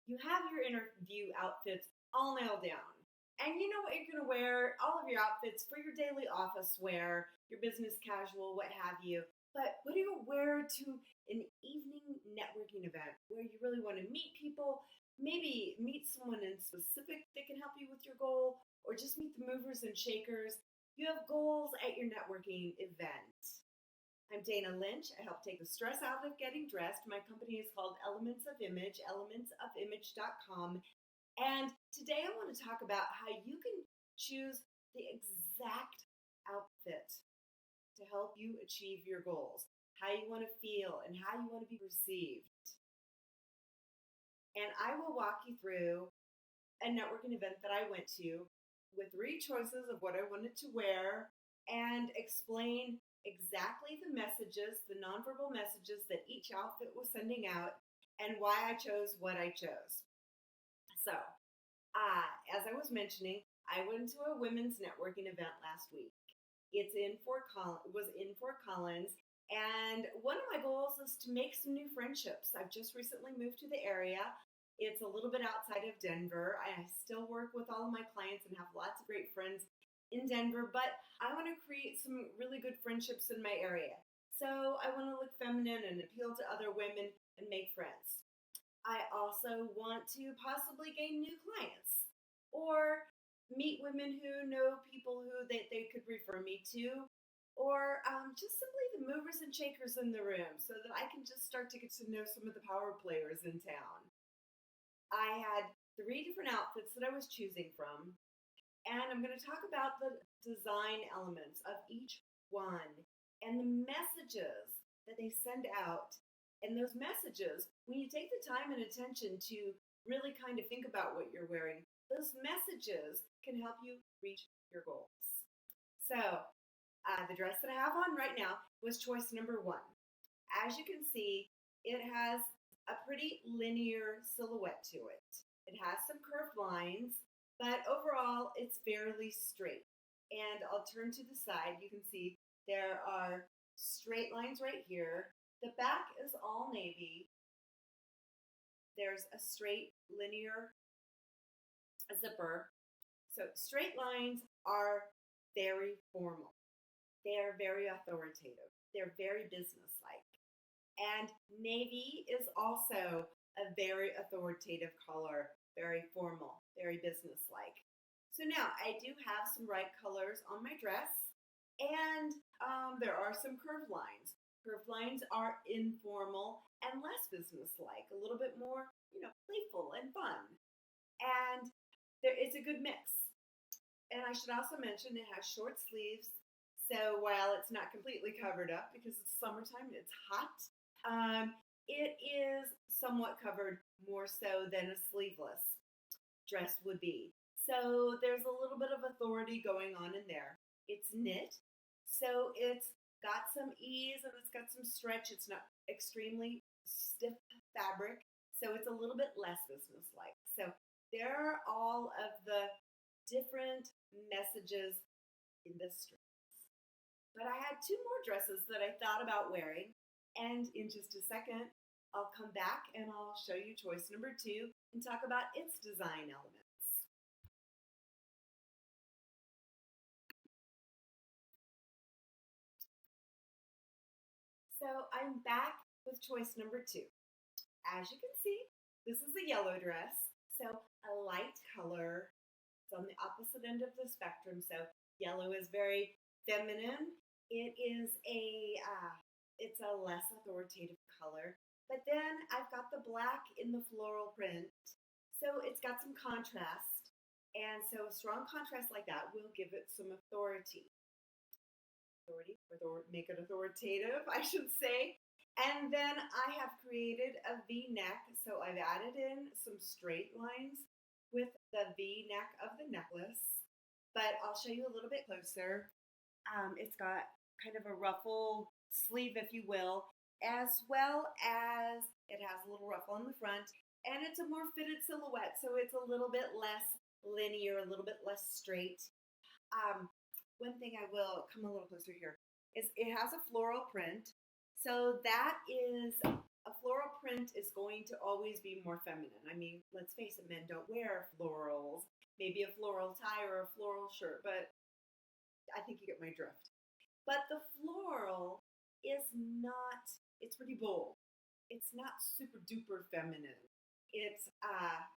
You have your interview outfits all nailed down. And you know what you're going to wear, all of your outfits for your daily office wear, your business casual, what have you. But what do you wear to an evening networking event where you really want to meet people, maybe meet someone in specific that can help you with your goal, or just meet the movers and shakers? You have goals at your networking event. I'm Dana Lynch. I help take the stress out of getting dressed. My company is called Elements of Image, elementsofimage.com. And today I want to talk about how you can choose the exact outfit to help you achieve your goals, how you want to feel, and how you want to be perceived. And I will walk you through a networking event that I went to with 3 choices of what I wanted to wear and explain exactly the messages, the nonverbal messages that each outfit was sending out and why I chose what I chose. So, as I was mentioning, I went to a women's networking event last week. It's in Fort Collins, and one of my goals is to make some new friendships. I've just recently moved to the area. It's a little bit outside of Denver. I still work with all of my clients and have lots of great friends in Denver, but I want to create some really good friendships in my area. So I want to look feminine and appeal to other women and make friends. I also want to possibly gain new clients or meet women who know people who they could refer me to, or just simply the movers and shakers in the room so that I can just start to get to know some of the power players in town. I had 3 different outfits that I was choosing from, and I'm going to talk about the design elements of each one and the messages that they send out. And those messages, when you take the time and attention to really kind of think about what you're wearing, those messages can help you reach your goals. So, the dress that I have on right now was choice number 1. As you can see, it has a pretty linear silhouette to it. It has some curved lines, but overall it's fairly straight. And I'll turn to the side. You can see there are straight lines right here. The back is all navy. There's a straight linear zipper. So straight lines are very formal. They are very authoritative. They're very businesslike. And navy is also a very authoritative color, very formal, very businesslike. So now I do have some bright colors on my dress, and there are some curved lines. Curved lines are informal and less businesslike, a little bit more, playful and fun. And it's a good mix. And I should also mention it has short sleeves. So while it's not completely covered up because it's summertime and it's hot, it is somewhat covered more so than a sleeveless dress would be. So there's a little bit of authority going on in there. It's knit, so it's got some ease and it's got some stretch. It's not extremely stiff fabric, so it's a little bit less businesslike. So there are all of the different messages in this dress. But I had 2 more dresses that I thought about wearing, and in just a second, I'll come back and I'll show you choice number 2 and talk about its design elements. So I'm back with choice number 2. As you can see, this is a yellow dress, so a light color. It's on the opposite end of the spectrum, so yellow is very feminine. It's a less authoritative color. But then I've got the black in the floral print, so it's got some contrast. And so a strong contrast like that will give it some authority. Make it authoritative, I should say. And then I have created a V-neck, so I've added in some straight lines with the V-neck of the necklace. But I'll show you a little bit closer. It's got kind of a ruffle sleeve, if you will, as well as it has a little ruffle on the front. And it's a more fitted silhouette, so it's a little bit less linear, a little bit less straight. One thing I will come a little closer here is it has a floral print. So that is a floral print is going to always be more feminine. I mean, let's face it, men don't wear florals. Maybe a floral tie or a floral shirt, but I think you get my drift. But the floral is not, it's pretty bold. It's not super duper feminine. It's,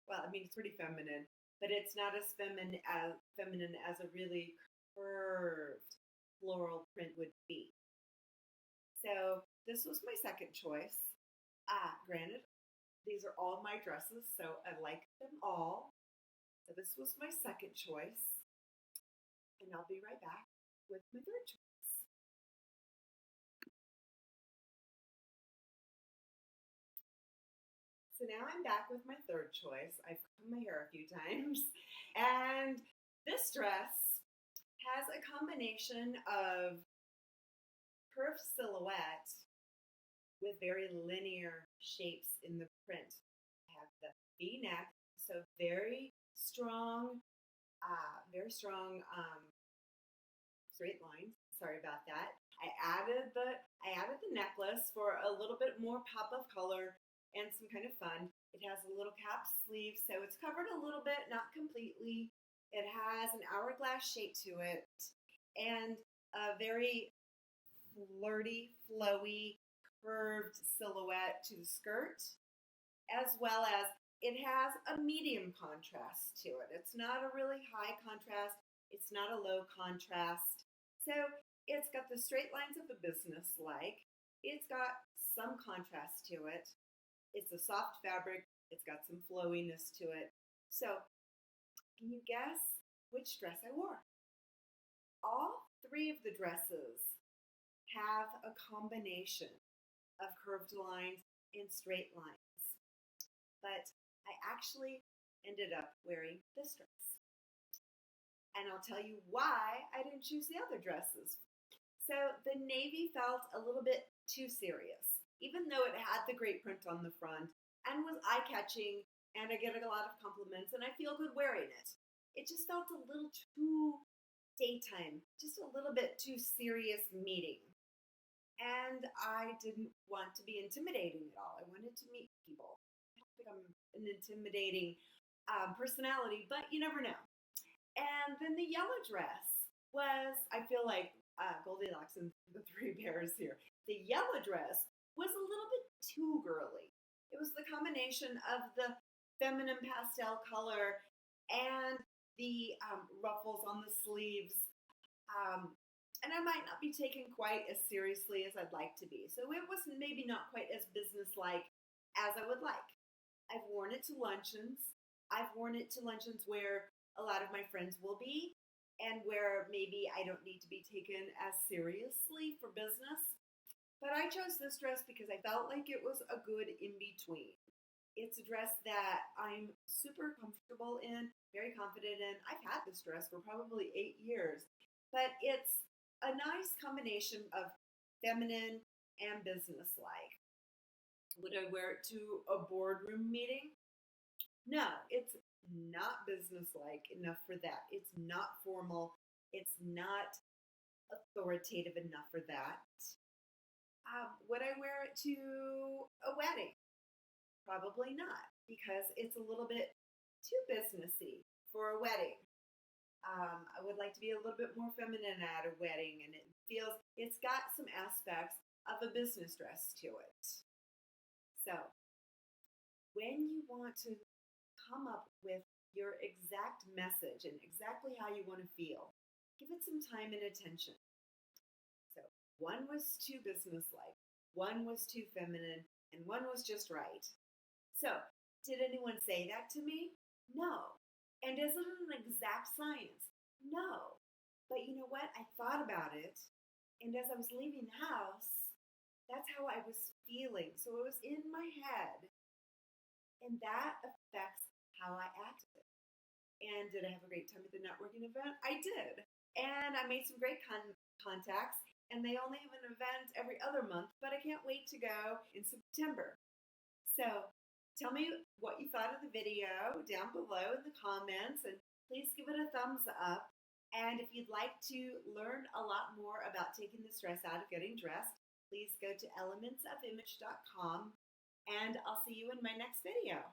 well, I mean, it's pretty feminine, but it's not as feminine as a really curved floral print would be. So this was my second choice. Granted, these are all my dresses, so I like them all. So this was my second choice. And I'll be right back with my third choice. So now I'm back with my third choice. I've cut my hair a few times. And this dress has a combination of curved silhouette with very linear shapes in the print. I have the V-neck, so very strong straight lines. Sorry about that. I added the necklace for a little bit more pop of color and some kind of fun. It has a little cap sleeve, so it's covered a little bit, not completely. It has an hourglass shape to it and a very flirty, flowy, curved silhouette to the skirt, as well as it has a medium contrast to it. It's not a really high contrast. It's not a low contrast. So it's got the straight lines of a business like. It's got some contrast to it. It's a soft fabric. It's got some flowiness to it. So can you guess which dress I wore? All three of the dresses have a combination of curved lines and straight lines. But I actually ended up wearing this dress. And I'll tell you why I didn't choose the other dresses. So the navy felt a little bit too serious, even though it had the great print on the front and was eye-catching, and I get a lot of compliments and I feel good wearing it. It just felt a little too daytime, just a little bit too serious meeting. And I didn't want to be intimidating at all. I wanted to meet people. I don't think I'm an intimidating personality, but you never know. And then the yellow dress was, I feel like Goldilocks and the Three Bears here. The yellow dress was a little bit too girly. It was the combination of the feminine pastel color and the ruffles on the sleeves. And I might not be taken quite as seriously as I'd like to be. So it was maybe not quite as businesslike as I would like. I've worn it to luncheons. I've worn it to luncheons where a lot of my friends will be and where maybe I don't need to be taken as seriously for business. But I chose this dress because I felt like it was a good in-between. It's a dress that I'm super comfortable in, very confident in. I've had this dress for probably 8 years, but it's a nice combination of feminine and businesslike. Would I wear it to a boardroom meeting? No, it's not businesslike enough for that. It's not formal. It's not authoritative enough for that. Would I wear it to a wedding? Probably not, because it's a little bit too businessy for a wedding. I would like to be a little bit more feminine at a wedding, and it's got some aspects of a business dress to it. So, when you want to come up with your exact message and exactly how you want to feel, give it some time and attention. So, one was too businesslike, one was too feminine, and one was just right. So, did anyone say that to me? No. And is it an exact science? No. But you know what? I thought about it, and as I was leaving the house, that's how I was feeling. So it was in my head, and that affects how I acted. And did I have a great time at the networking event? I did. And I made some great contacts, and they only have an event every other month, but I can't wait to go in September. So tell me what you thought of the video down below in the comments, and please give it a thumbs up. And if you'd like to learn a lot more about taking the stress out of getting dressed, please go to elementsofimage.com and I'll see you in my next video.